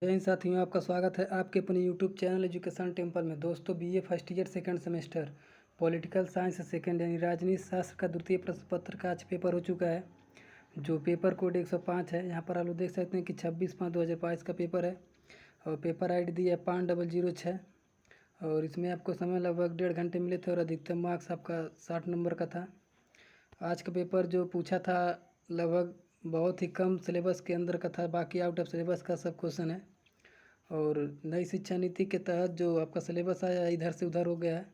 जय हिंद साथियों, आपका स्वागत है आपके अपने यूट्यूब चैनल एजुकेशन टेम्पल में। दोस्तों, BA first year second semester political science second यानी राजनीति शास्त्र का द्वितीय प्रश्न पत्र का आज पेपर हो चुका है, जो पेपर कोड 105 है। यहाँ पर आप लोग देख सकते हैं कि 26/5/2022 का पेपर है और पेपर ID दी है 5006 और इसमें आपको समय लगभग 1.5 घंटे मिले थे और अधिकतम मार्क्स आपका 60 नंबर का था। आज का पेपर जो पूछा था लगभग बहुत ही कम सिलेबस के अंदर का था, बाकी आउट ऑफ सिलेबस का सब क्वेश्चन है। और नई शिक्षा नीति के तहत जो आपका सिलेबस आया इधर से उधर हो गया है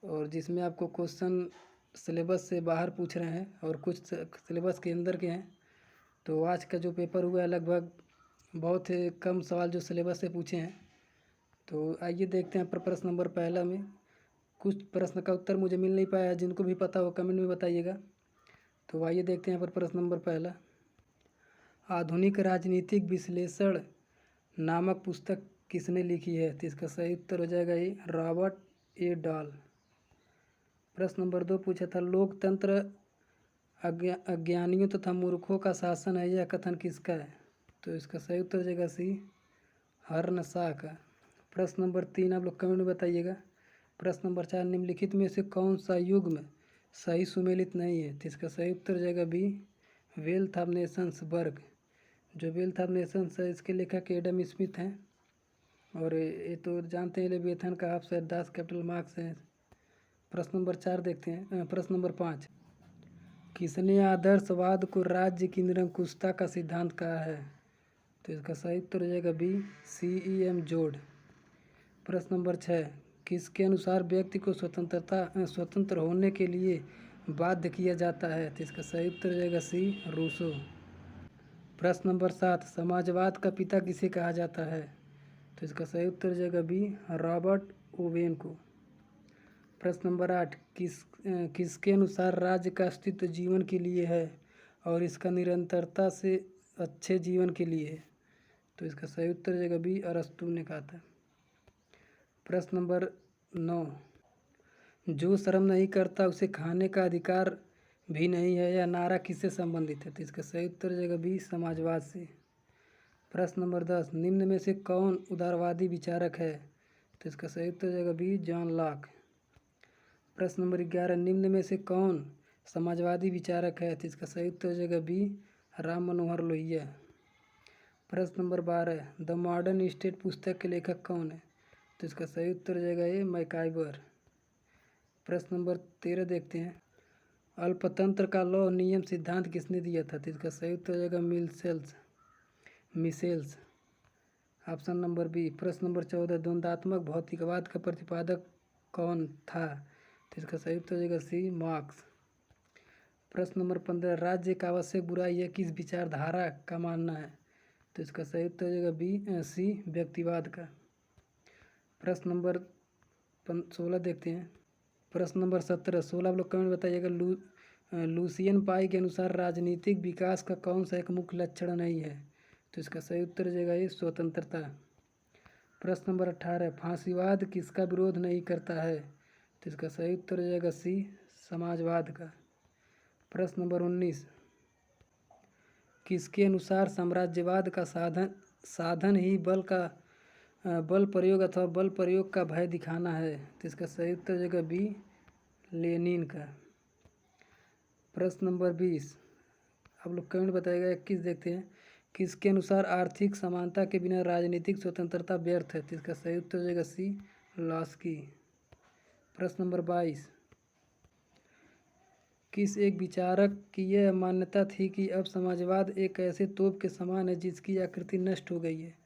और जिसमें आपको क्वेश्चन सिलेबस से बाहर पूछ रहे हैं और कुछ सिलेबस के अंदर के हैं। तो आज का जो पेपर हुआ है लगभग बहुत ही कम सवाल जो सिलेबस से पूछे हैं। तो आइए देखते हैं प्रश्न नंबर पहला में। कुछ प्रश्न का उत्तर मुझे मिल नहीं पाया, जिनको भी पता हो कमेंट में बताइएगा। तो आइए देखते हैं प्रश्न नंबर पहला। आधुनिक राजनीतिक विश्लेषण नामक पुस्तक किसने लिखी है? तो इसका सही उत्तर हो जाएगा ये रॉबर्ट ए डॉल। प्रश्न नंबर 2 पूछा था, लोकतंत्र अज्ञानियों तथा मूर्खों का शासन है, यह कथन किसका है? तो इसका सही उत्तर हो जाएगा सी हर्नशाह का। प्रश्न नंबर 3 आप लोग कमेंट में बताइएगा। प्रश्न नंबर 4 निम्नलिखित में से कौन सा युग्म सही सुमेलित नहीं है? तो इसका सही उत्तर हो जाएगा बी वेल्थ ऑफ नेशंस वर्ग। जो वेल्थ ऑफ नेशंस है इसके लेखक एडम स्मिथ हैं और ये तो जानते हैं लेविएथन का हाफ शेर 10 कैपिटल मार्क्स हैं। प्रश्न नंबर 4 देखते हैं। प्रश्न नंबर 5 किसने आदर्शवाद को राज्य की निरंकुशता का सिद्धांत कहा है? तो इसका सही उत्तर हो जाएगा बी CEM जोड। प्रश्न नंबर 6 किसके अनुसार व्यक्ति को स्वतंत्र होने के लिए बाध्य किया जाता है? तो इसका सही उत्तर हो जाएगा सी रूसो। प्रश्न नंबर 7 समाजवाद का पिता किसे कहा जाता है? तो इसका सही उत्तर हो जाएगा बी रॉबर्ट ओवेन को। प्रश्न नंबर 8 किसके अनुसार राज्य का अस्तित्व जीवन के लिए है और इसका निरंतरता से अच्छे जीवन के लिए है? तो इसका सही उत्तर हो जाएगा बी अरस्तु ने कहा था। प्रश्न नंबर 9 जो श्रम नहीं करता उसे खाने का अधिकार भी नहीं है, यह नारा किससे संबंधित है? तो इसका सही उत्तर हो जाएगा बी समाजवाद से। प्रश्न नंबर 10 निम्न में से कौन उदारवादी विचारक है? तो इसका सही उत्तर हो जाएगा बी जॉन लॉक। प्रश्न नंबर 11 निम्न में से कौन समाजवादी विचारक है? तो इसका सही उत्तर हो जाएगा बी राम मनोहर लोहिया। प्रश्न नंबर 12 द मॉडर्न स्टेट पुस्तक के लेखक कौन है? तो इसका सही उत्तर हो जाएगा ये मैकाइवर। प्रश्न नंबर 13 देखते हैं, अल्पतंत्र का लौह नियम सिद्धांत किसने दिया था? तो इसका सही उत्तर हो जाएगा मिसेल्स। Option number B. प्रश्न नंबर 14 द्वंद्वात्मक भौतिकवाद का प्रतिपादक कौन था? तो इसका सही उत्तर हो जाएगा सी मार्क्स। प्रश्न नंबर 15 राज्य एक आवश्यक बुराई है, किस विचारधारा का मानना है? तो इसका सही उत्तर हो जाएगा बी सी व्यक्तिवाद का। प्रश्न नंबर 16 देखते हैं। प्रश्न नंबर 17 16 आप लोग कमेंट बताइएगा। लुसियन पाई के अनुसार राजनीतिक विकास का कौन सा एक मुख्य लक्षण नहीं है? तो इसका सही उत्तर हो जाएगा ये स्वतंत्रता। प्रश्न नंबर 18 फांसीवाद किसका विरोध नहीं करता है? तो इसका सही उत्तर हो जाएगा सी समाजवाद का। प्रश्न नंबर 19 किसके अनुसार साम्राज्यवाद का साधन ही बल प्रयोग अथवा बल प्रयोग का भय दिखाना है? तो इसका सही उत्तर हो जाएगा बी लेनिन का। प्रश्न नंबर 20 आप लोग कमेंट बताइएगा। 21 देखते हैं, किसके अनुसार आर्थिक समानता के बिना राजनीतिक स्वतंत्रता व्यर्थ है? तो इसका सही उत्तर हो जाएगा सी लॉस्की। प्रश्न नंबर 22 किस एक विचारक की यह मान्यता थी कि अब समाजवाद एक ऐसे तोप के समान है जिसकी आकृति नष्ट हो गई है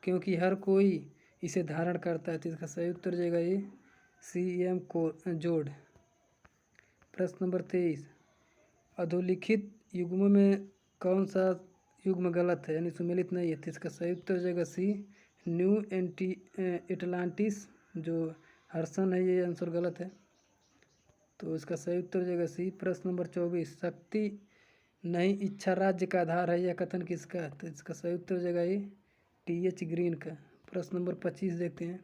क्योंकि हर कोई इसे धारण करता है? तो इसका सही उत्तर हो जाएगा ये CEM जोड। प्रश्न नंबर 23 अधोलिखित युग्मों में कौन सा युग्म गलत है यानी सुमेलित नहीं है? तो इसका सही उत्तर हो जाएगा सी न्यू एटलांटिस। जो हर्सन है ये आंसर गलत है, तो इसका सही उत्तर हो जाएगा सी। प्रश्न नंबर 24 शक्ति नहीं इच्छा राज्य का आधार है, यह कथन किसका है? तो इसका सही उत्तर हो जाएगा ये TH ग्रीन का। प्रश्न नंबर 25 देखते हैं।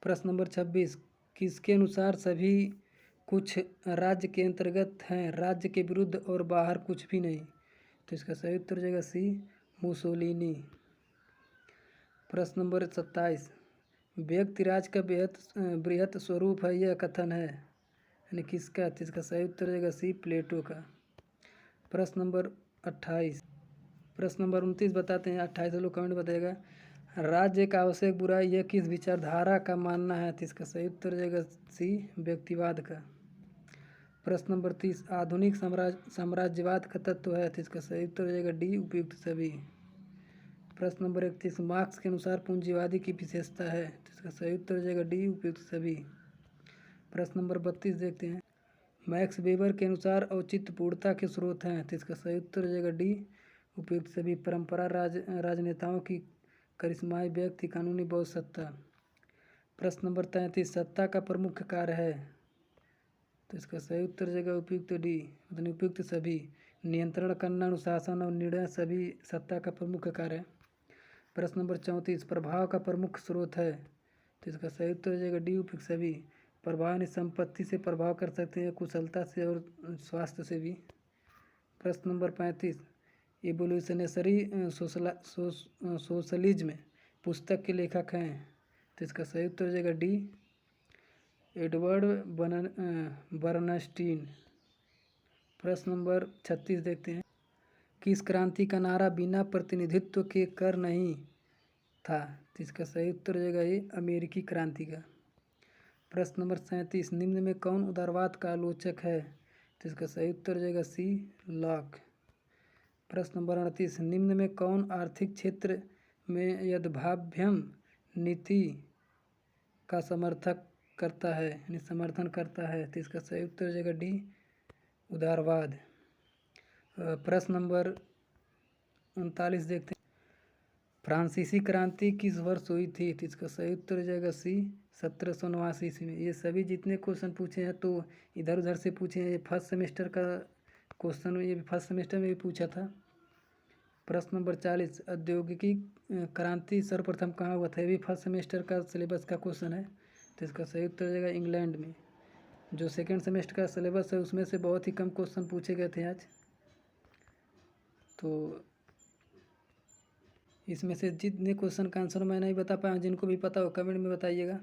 प्रश्न नंबर 26 किसके अनुसार सभी कुछ राज्य के अंतर्गत हैं, राज्य के विरुद्ध और बाहर कुछ भी नहीं? तो इसका सही उत्तर हो जाएगा सी मुसोलिनी। प्रश्न नंबर 27, व्यक्तिराज का बृहत स्वरूप है, यह कथन है, यानी किसका? तो इसका सही उत्तर हो जाएगा सी, प्लेटो का। प्रश्न नंबर 28, प्रश्न नंबर 29 बताते हैं। 28 लोग कमेंट बताएगा। राज्य एक आवश्यक बुराई, यह किस विचारधारा का मानना है? तो इसका सही उत्तर हो जाएगा सी, व्यक्तिवाद का। प्रश्न नंबर 30, आधुनिक साम्राज्यवाद का तत्व है? तो इसका सही उत्तर हो जाएगा डी, उपयुक्त सभी। प्रश्न नंबर 31, मार्क्स के अनुसार पूंजीवादी की विशेषता है? तो इसका सही उत्तर हो जाएगा डी, उपयुक्त सभी। प्रश्न नंबर 32 देखते हैं। मैक्स वेबर के अनुसार औचित्यपूर्णता के स्रोत हैं? तो इसका सही उत्तर हो जाएगा डी, उपयुक्त सभी। परंपरा, राजनेताओं की करिश्माई व्यक्ति, कानूनी बौद्ध सत्ता। प्रश्न नंबर 33, सत्ता का प्रमुख कार्य है? तो इसका सही उत्तर हो जाएगा उपयुक्त डी, मतलब उपयुक्त सभी। नियंत्रण करना, अनुशासन और निर्णय सभी सत्ता का प्रमुख कार्य है। प्रश्न नंबर 34, प्रभाव का प्रमुख स्रोत है? तो इसका सही उत्तर हो जाएगा डी, उपयुक्त सभी। प्रभाव यानी संपत्ति से प्रभाव कर सकते हैं, कुशलता से और स्वास्थ्य से भी। प्रश्न नंबर 35, एवोल्यूशनरी सोशलिज्म पुस्तक के लेखक हैं? तो इसका सही उत्तर हो जाएगा डी, एडवर्ड बर्नस्टीन। प्रश्न नंबर 36 देखते हैं। किस क्रांति का नारा बिना प्रतिनिधित्व के कर नहीं था? तो इसका सही उत्तर हो जाएगा ये, अमेरिकी क्रांति का। प्रश्न नंबर 37, निम्न में कौन उदारवाद का आलोचक है? तो इसका सही उत्तर हो जाएगा सी, लॉक। प्रश्न नंबर 38, निम्न में कौन आर्थिक क्षेत्र में यद्भाव्यम नीति का समर्थन करता है? तो इसका सही उत्तर हो जाएगा डी, उदारवाद। प्रश्न नंबर 39 देखते हैं। फ्रांसीसी क्रांति किस वर्ष हुई थी? तो इसका सही उत्तर हो जाएगा सी, 1789 ईस्वी में। ये सभी जितने क्वेश्चन पूछे हैं तो इधर उधर से पूछे हैं। ये फर्स्ट सेमेस्टर का क्वेश्चन, ये फर्स्ट सेमेस्टर में भी पूछा था। प्रश्न नंबर 40, औद्योगिकी क्रांति सर्वप्रथम कहाँ हुआ था? ये भी फर्स्ट सेमेस्टर का सिलेबस का क्वेश्चन है। तो इसका सही उत्तर हो जाएगा इंग्लैंड में। जो सेकेंड सेमेस्टर का सिलेबस है उसमें से बहुत ही कम क्वेश्चन पूछे गए थे आज। तो इसमें से जितने क्वेश्चन का आंसर मैं नहीं बता पाया, जिनको भी पता हो कमेंट में बताइएगा।